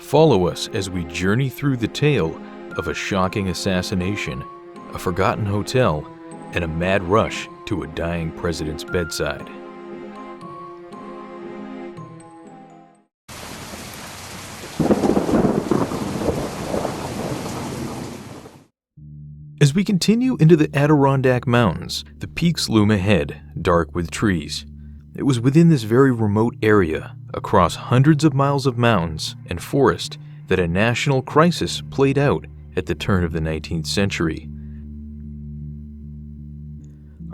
Follow us as we journey through the tale of a shocking assassination, a forgotten hotel, and a mad rush to a dying president's bedside. As we continue into the Adirondack Mountains, the peaks loom ahead, dark with trees. It was within this very remote area, across hundreds of miles of mountains and forest, that a national crisis played out at the turn of the 19th century.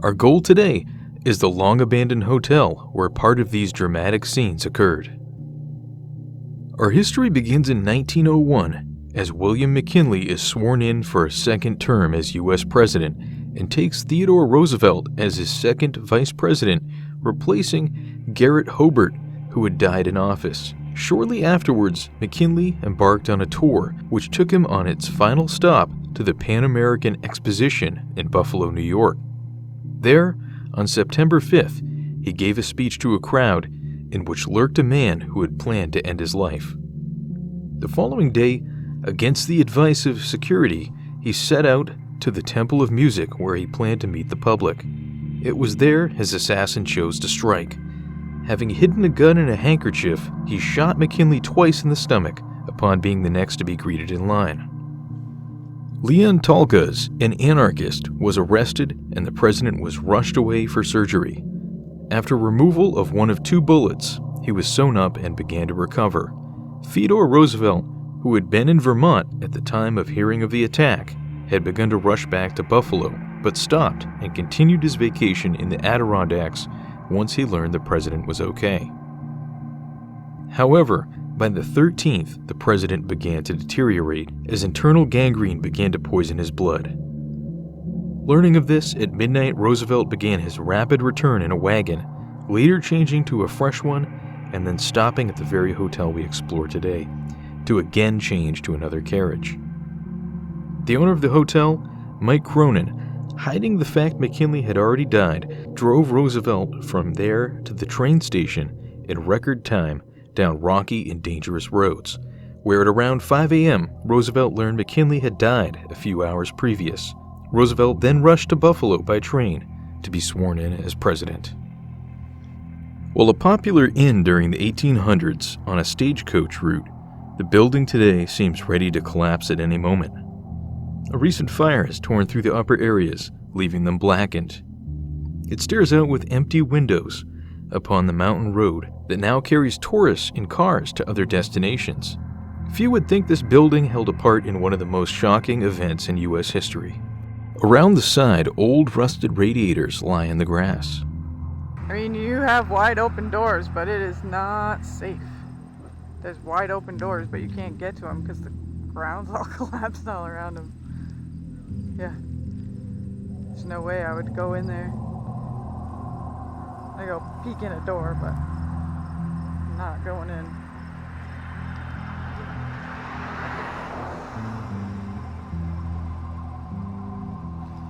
Our goal today is the long-abandoned hotel where part of these dramatic scenes occurred. Our history begins in 1901 as William McKinley is sworn in for a second term as U.S. President and takes Theodore Roosevelt as his second Vice President, replacing Garrett Hobart, who had died in office. Shortly afterwards, McKinley embarked on a tour which took him on its final stop to the Pan American Exposition in Buffalo, New York. There, on September 5th, he gave a speech to a crowd in which lurked a man who had planned to end his life. The following day, against the advice of security, he set out to the Temple of Music where he planned to meet the public. It was there his assassin chose to strike. Having hidden a gun in a handkerchief, he shot McKinley twice in the stomach upon being the next to be greeted in line. Leon Tolguz, an anarchist, was arrested and the president was rushed away for surgery. After removal of one of 2 bullets, he was sewn up and began to recover. Theodore Roosevelt, who had been in Vermont at the time of hearing of the attack, had begun to rush back to Buffalo, but stopped and continued his vacation in the Adirondacks once he learned the president was okay. However, by the 13th, the president began to deteriorate as internal gangrene began to poison his blood. Learning of this, at midnight Roosevelt began his rapid return in a wagon, later changing to a fresh one and then stopping at the very hotel we explore today, to again change to another carriage. The owner of the hotel, Mike Cronin, hiding the fact McKinley had already died, drove Roosevelt from there to the train station in record time down rocky and dangerous roads, where at around 5 a.m. Roosevelt learned McKinley had died a few hours previous. Roosevelt then rushed to Buffalo by train to be sworn in as president. While a popular inn during the 1800s on a stagecoach route, the building today seems ready to collapse at any moment. A recent fire has torn through the upper areas, leaving them blackened. It stares out with empty windows upon the mountain road that now carries tourists in cars to other destinations. Few would think this building held a part in one of the most shocking events in U.S. history. Around the side, old rusted radiators lie in the grass. I mean, you have wide open doors, but it is not safe. There's wide open doors, but you can't get to them because the ground's all collapsed all around them. Yeah. There's no way I would go in there. I go peek in a door, but I'm not going in.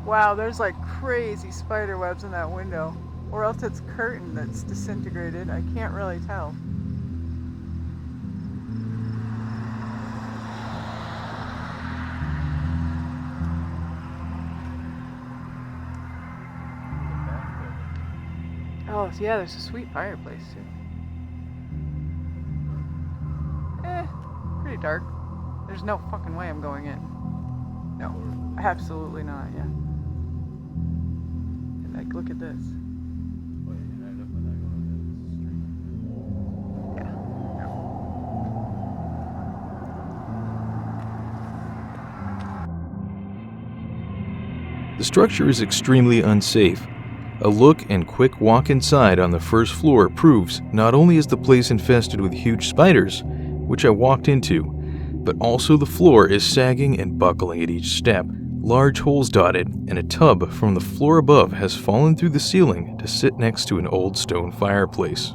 Wow, there's like crazy spider webs in that window. Or else it's curtain that's disintegrated. I can't really tell. Oh, yeah, there's a sweet fireplace, too. Pretty dark. There's no fucking way I'm going in. No, absolutely not, yeah. And, like, look at this. Yeah, no. The structure is extremely unsafe. A look and quick walk inside on the first floor proves not only is the place infested with huge spiders, which I walked into, but also the floor is sagging and buckling at each step, large holes dotted, and a tub from the floor above has fallen through the ceiling to sit next to an old stone fireplace.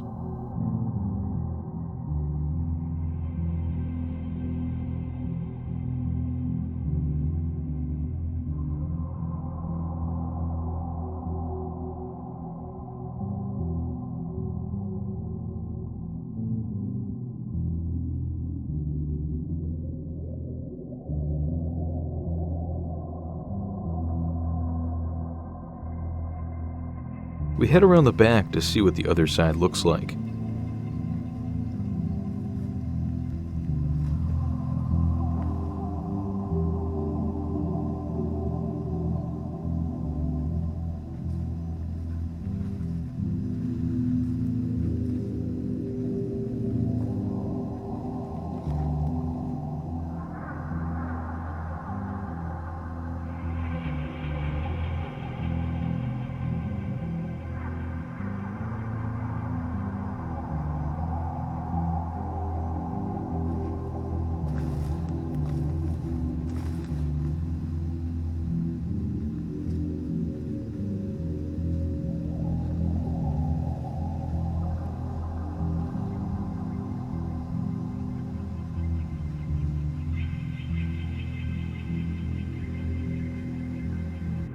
We head around the back to see what the other side looks like.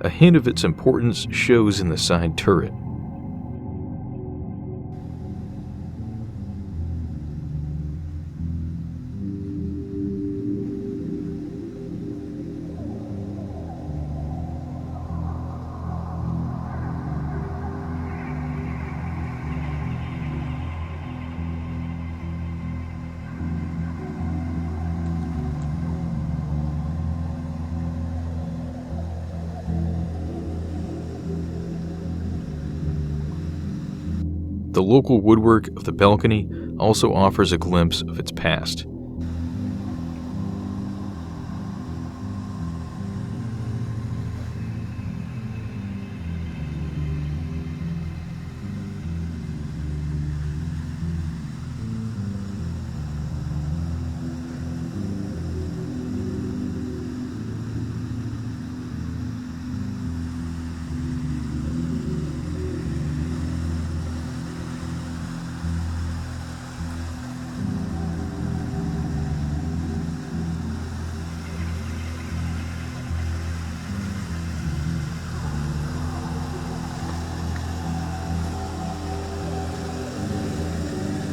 A hint of its importance shows in the side turret. The local woodwork of the balcony also offers a glimpse of its past.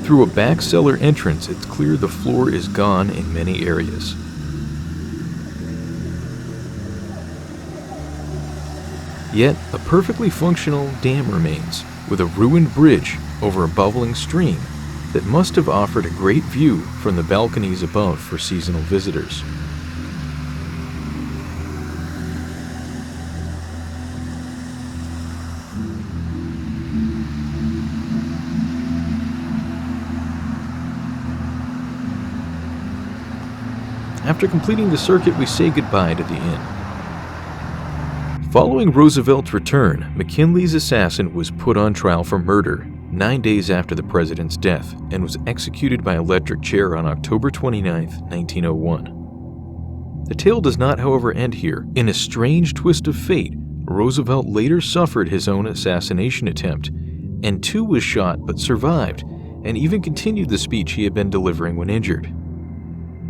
Through a back cellar entrance, it's clear the floor is gone in many areas. Yet, a perfectly functional dam remains, with a ruined bridge over a bubbling stream that must have offered a great view from the balconies above for seasonal visitors. After completing the circuit, we say goodbye to the inn. Following Roosevelt's return, McKinley's assassin was put on trial for murder 9 days after the president's death and was executed by electric chair on October 29, 1901. The tale does not, however, end here. In a strange twist of fate, Roosevelt later suffered his own assassination attempt, and too was shot but survived, and even continued the speech he had been delivering when injured.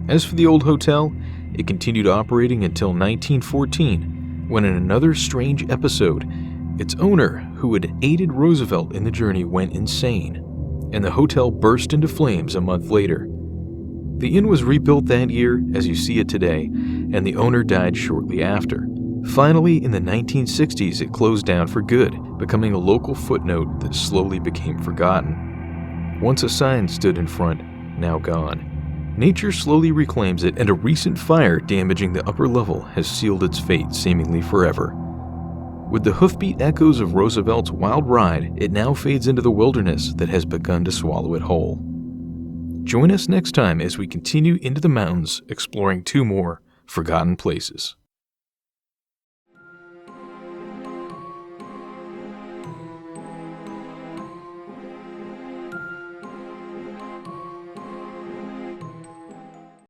As for the old hotel, it continued operating until 1914, when in another strange episode, its owner, who had aided Roosevelt in the journey, went insane, and the hotel burst into flames a month later. The inn was rebuilt that year, as you see it today, and the owner died shortly after. Finally, in the 1960s, it closed down for good, becoming a local footnote that slowly became forgotten. Once a sign stood in front, now gone. Nature slowly reclaims it, and a recent fire damaging the upper level has sealed its fate seemingly forever. With the hoofbeat echoes of Roosevelt's wild ride, it now fades into the wilderness that has begun to swallow it whole. Join us next time as we continue into the mountains, exploring 2 more forgotten places.